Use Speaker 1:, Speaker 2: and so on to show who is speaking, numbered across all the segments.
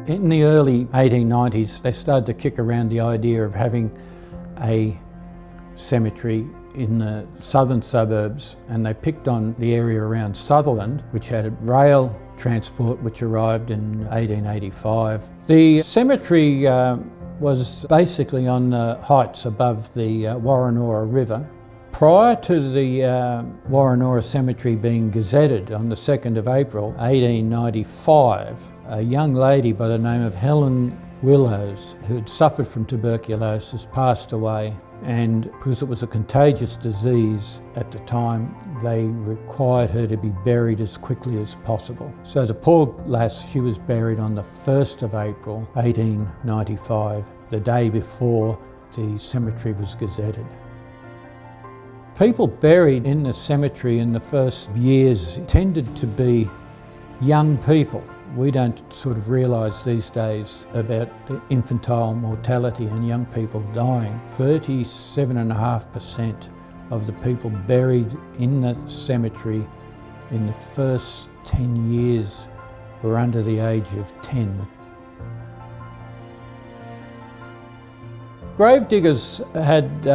Speaker 1: In the early 1890s, they started to kick around the idea of having a cemetery in the southern suburbs, and they picked on the area around Sutherland, which had rail transport which arrived in 1885. The cemetery was basically on the heights above the Woronora River. Prior to the Woronora Cemetery being gazetted on the 2nd of April 1895, a young lady by the name of Helen Willows, who had suffered from tuberculosis, passed away, and because it was a contagious disease at the time, they required her to be buried as quickly as possible. So the poor lass, she was buried on the 1st of April 1895, the day before the cemetery was gazetted. People buried in the cemetery in the first years tended to be young people. We don't sort of realise these days about the infantile mortality and young people dying. 37.5% of the people buried in the cemetery in the first 10 years were under the age of 10. Gravediggers had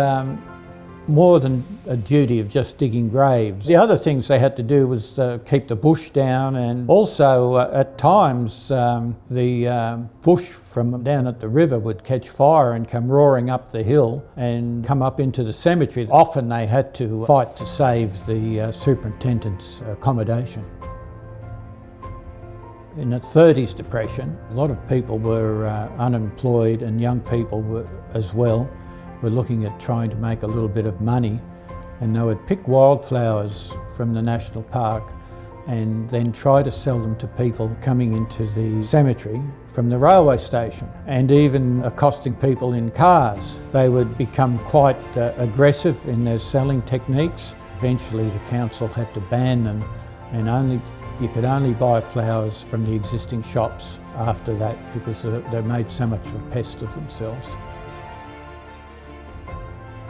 Speaker 1: more than a duty of just digging graves. The other things they had to do was keep the bush down, and also at times the bush from down at the river would catch fire and come roaring up the hill and come up into the cemetery. Often they had to fight to save the superintendent's accommodation. In the 30s depression, a lot of people were unemployed, and young people were as well. Were looking at trying to make a little bit of money, and they would pick wildflowers from the national park and then try to sell them to people coming into the cemetery from the railway station, and even accosting people in cars. They would become quite aggressive in their selling techniques. Eventually the council had to ban them, and you could only buy flowers from the existing shops after that, because they made so much of a pest of themselves.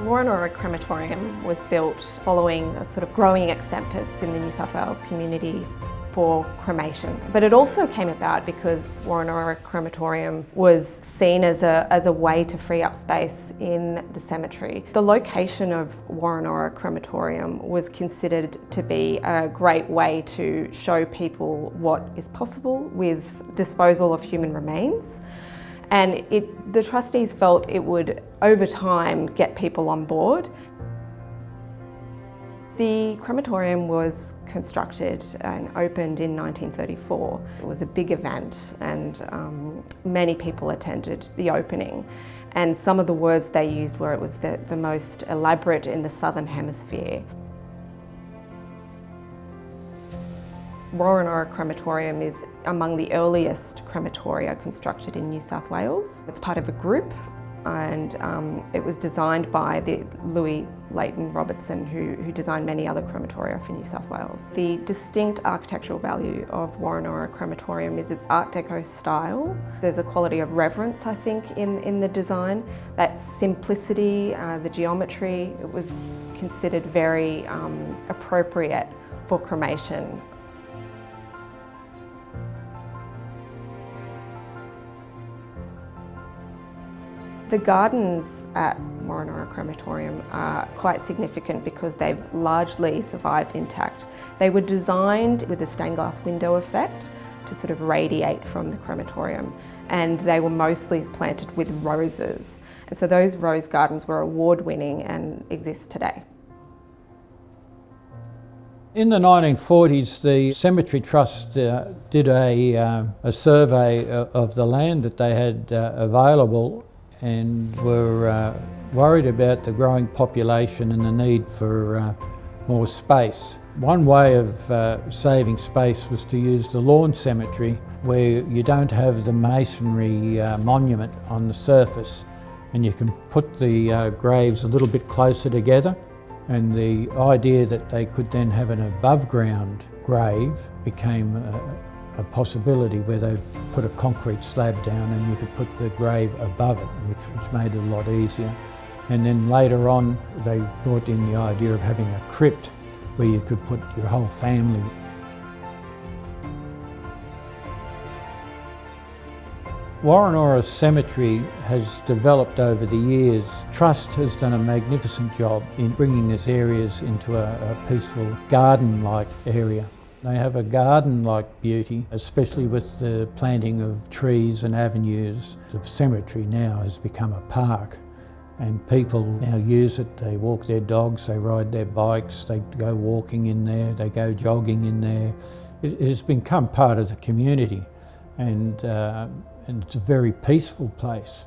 Speaker 2: Woronora Crematorium was built following a sort of growing acceptance in the New South Wales community for cremation. But it also came about because Woronora Crematorium was seen as a way to free up space in the cemetery. The location of Woronora Crematorium was considered to be a great way to show people what is possible with disposal of human remains. And the trustees felt it would, over time, get people on board. The crematorium was constructed and opened in 1934. It was a big event, and many people attended the opening. And some of the words they used were it was the most elaborate in the Southern Hemisphere. Woronora Crematorium is among the earliest crematoria constructed in New South Wales. It's part of a group, and it was designed by the Louis Leighton Robertson, who designed many other crematoria for New South Wales. The distinct architectural value of Woronora Crematorium is its Art Deco style. There's a quality of reverence, I think, in the design. That simplicity, the geometry, it was considered very appropriate for cremation. The gardens at Woronora Crematorium are quite significant because they've largely survived intact. They were designed with a stained glass window effect to sort of radiate from the crematorium, and they were mostly planted with roses. And so those rose gardens were award-winning and exist today.
Speaker 1: In the 1940s, the Cemetery Trust did a survey of the land that they had available, and were worried about the growing population and the need for more space. One way of saving space was to use the lawn cemetery, where you don't have the masonry monument on the surface, and you can put the graves a little bit closer together. And the idea that they could then have an above ground grave became a possibility, where they put a concrete slab down and you could put the grave above it, which made it a lot easier. And then later on they brought in the idea of having a crypt where you could put your whole family. Woronora Cemetery has developed over the years. Trust has done a magnificent job in bringing this area into a peaceful garden-like area. They have a garden-like beauty, especially with the planting of trees and avenues. The cemetery now has become a park, and people now use it. They walk their dogs, they ride their bikes, they go walking in there, they go jogging in there. It has become part of the community, and it's a very peaceful place.